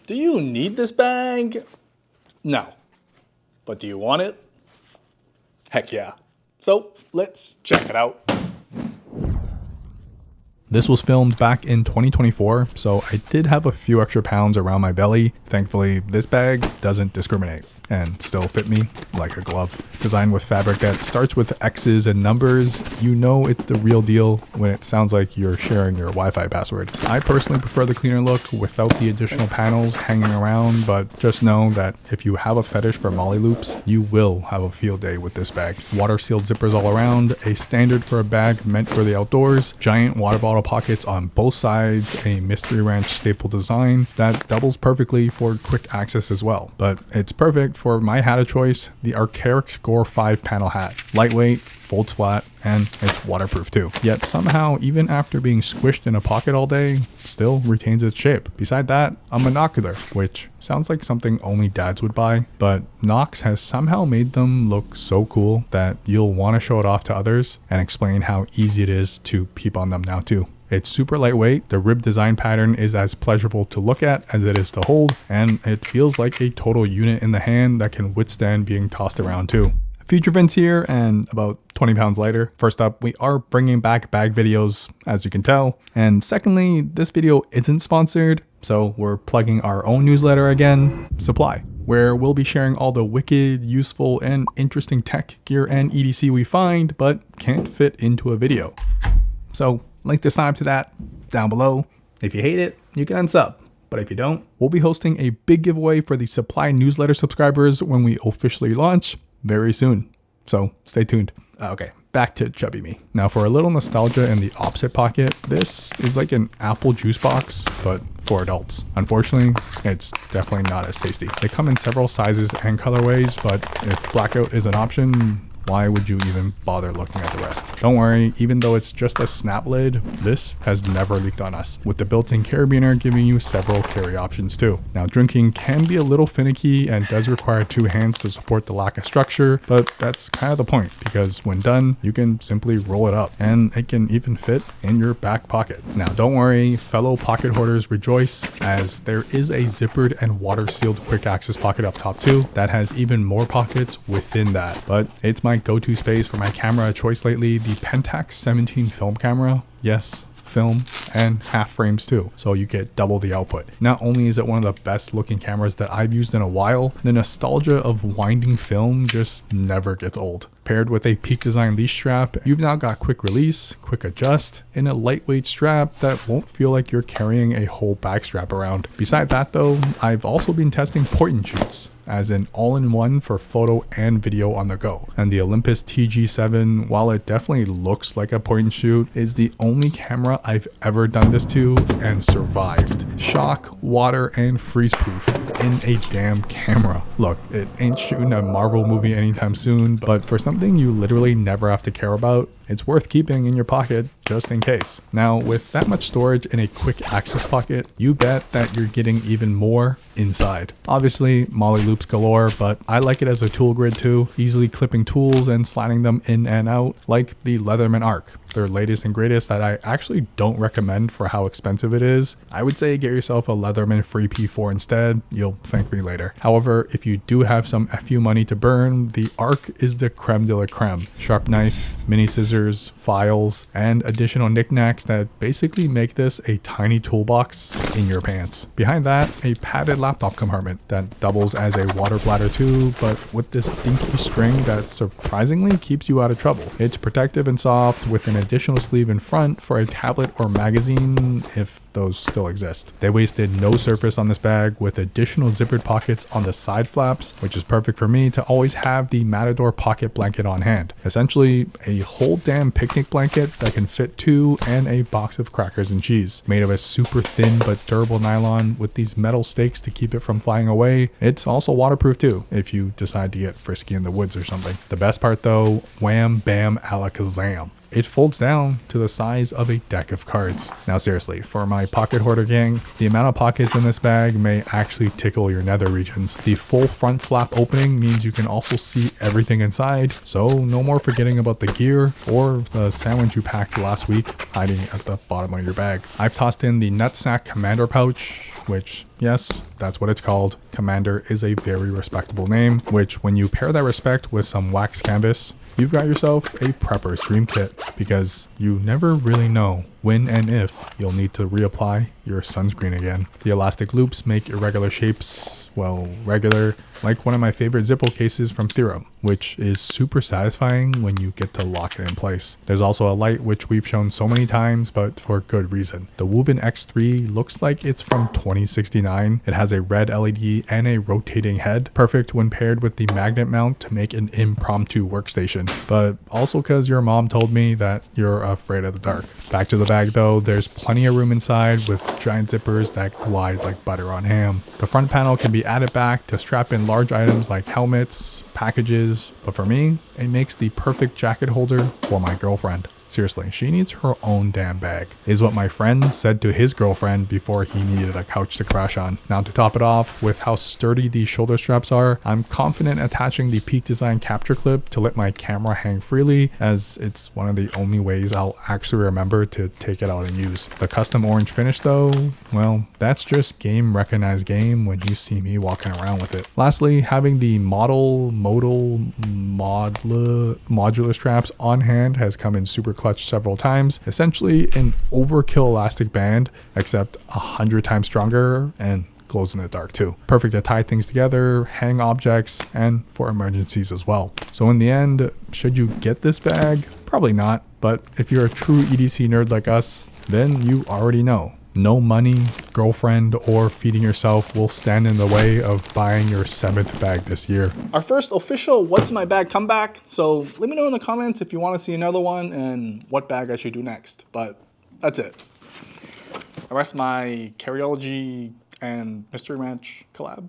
Do you need this bag? No. But do you want it? Heck yeah. So let's check it out. This was filmed back in 2024, so I did have a few extra pounds around my belly. Thankfully, this bag doesn't discriminate and still fit me like a glove. Designed with fabric that starts with X's and numbers, you know it's the real deal when it sounds like you're sharing your Wi-Fi password. I personally prefer the cleaner look without the additional panels hanging around, but just know that if you have a fetish for molly loops, you will have a field day with this bag. Water sealed zippers all around, a standard for a bag meant for the outdoors, giant water bottle pockets on both sides, a Mystery Ranch staple design that doubles perfectly for quick access as well. But it's perfect for my hat of choice, the Arc'teryx Gore 5-panel hat. Lightweight, folds flat, and it's waterproof too. Yet somehow, even after being squished in a pocket all day, still retains its shape. Beside that, a monocular, which sounds like something only dads would buy, but Nocs has somehow made them look so cool that you'll want to show it off to others and explain how easy it is to peep on them now too. It's super lightweight, the rib design pattern is as pleasurable to look at as it is to hold, and it feels like a total unit in the hand that can withstand being tossed around too. Future vents here and about 20 pounds lighter. First up, we are bringing back bag videos, as you can tell. And secondly, this video isn't sponsored, so we're plugging our own newsletter again, SPPLY, where we'll be sharing all the wicked, useful, and interesting tech, gear, and EDC we find, but can't fit into a video. So, link to sign up to that down below. If you hate it, you can unsub. But if you don't, we'll be hosting a big giveaway for the SPPLY newsletter subscribers when we officially launch very soon. So stay tuned. Okay, back to chubby me. Now for a little nostalgia in the opposite pocket, this is like an apple juice box, but for adults. Unfortunately, it's definitely not as tasty. They come in several sizes and colorways, but if blackout is an option, why would you even bother looking at the rest? Don't worry, even though it's just a snap lid, this has never leaked on us, with the built-in carabiner giving you several carry options too. Now drinking can be a little finicky and does require two hands to support the lack of structure, but that's kind of the point, because when done, you can simply roll it up, and it can even fit in your back pocket. Now don't worry, fellow pocket hoarders rejoice, as there is a zippered and water-sealed quick access pocket up top too, that has even more pockets within that, but it's my go-to space for my camera of choice lately, the Pentax 17 film camera. Yes, film and half frames too, so you get double the output. Not only is it one of the best looking cameras that I've used in a while, the nostalgia of winding film just never gets old. Paired with a Peak Design leash strap, you've now got quick release, quick adjust, and a lightweight strap that won't feel like you're carrying a whole bag strap around. Beside that though, I've also been testing point and shoots, as an all-in-one for photo and video on the go. And the Olympus TG7, while it definitely looks like a point and shoot, is the only camera I've ever done this to and survived. Shock, water, and freeze proof in a damn camera. Look, it ain't shooting a Marvel movie anytime soon, but for something you literally never have to care about, it's worth keeping in your pocket just in case. Now, with that much storage in a quick access pocket, you bet that you're getting even more inside. Obviously, molly loops galore, but I like it as a tool grid too, easily clipping tools and sliding them in and out, like the Leatherman Arc, their latest and greatest that I actually don't recommend for how expensive it is. I would say get yourself a Leatherman Free P4 instead, you'll thank me later. However, if you do have some FU money to burn, the Arc is the creme de la creme. Sharp knife, mini scissors, files, and additional knickknacks that basically make this a tiny toolbox in your pants. Behind that, a padded laptop compartment that doubles as a water bladder too, but with this dinky string that surprisingly keeps you out of trouble. It's protective and soft with an additional sleeve in front for a tablet or magazine, if those still exist. They wasted no surface on this bag with additional zippered pockets on the side flaps, which is perfect for me to always have the Matador pocket blanket on hand. Essentially, a whole damn picnic blanket that can fit two and a box of crackers and cheese. Made of a super thin but durable nylon with these metal stakes to keep it from flying away. It's also waterproof too, if you decide to get frisky in the woods or something. The best part though, wham bam alakazam. It folds down to the size of a deck of cards. Now seriously, for my pocket hoarder gang, the amount of pockets in this bag may actually tickle your nether regions. The full front flap opening means you can also see everything inside, so no more forgetting about the gear or the sandwich you packed last week hiding at the bottom of your bag. I've tossed in the Nutsac commander pouch, which, yes, that's what it's called. Commander is a very respectable name, which when you pair that respect with some wax canvas, you've got yourself a prepper's dream kit, because you never really know when and if you'll need to reapply your sunscreen again. The elastic loops make irregular shapes, well, regular, like one of my favorite Zippo cases from Thrym, which is super satisfying when you get to lock it in place. There's also a light which we've shown so many times, but for good reason. The Wuben X3 looks like it's from 2069. It has a red LED and a rotating head, perfect when paired with the magnet mount to make an impromptu workstation, but also because your mom told me that you're afraid of the dark. Back to the bag though, there's plenty of room inside with giant zippers that glide like butter on ham. The front panel can be added back to strap in large items like helmets, packages, but for me, it makes the perfect jacket holder for my girlfriend. Seriously, she needs her own damn bag, is what my friend said to his girlfriend before he needed a couch to crash on. Now to top it off, with how sturdy these shoulder straps are, I'm confident attaching the Peak Design capture clip to let my camera hang freely, as it's one of the only ways I'll actually remember to take it out and use. The custom orange finish though, well, that's just game recognized game when you see me walking around with it. Lastly, having the modular straps on hand has come in super clutch several times. Essentially an overkill elastic band, except 100 times stronger and glows in the dark too. Perfect to tie things together, hang objects, and for emergencies as well. So in the end, should you get this bag? Probably not, but if you're a true EDC nerd like us, then you already know. No money, girlfriend, or feeding yourself will stand in the way of buying your 7th bag this year. Our first official What's in My Bag comeback, so let me know in the comments if you want to see another one and what bag I should do next, but that's it. The rest of my Carryology and Mystery Ranch collab.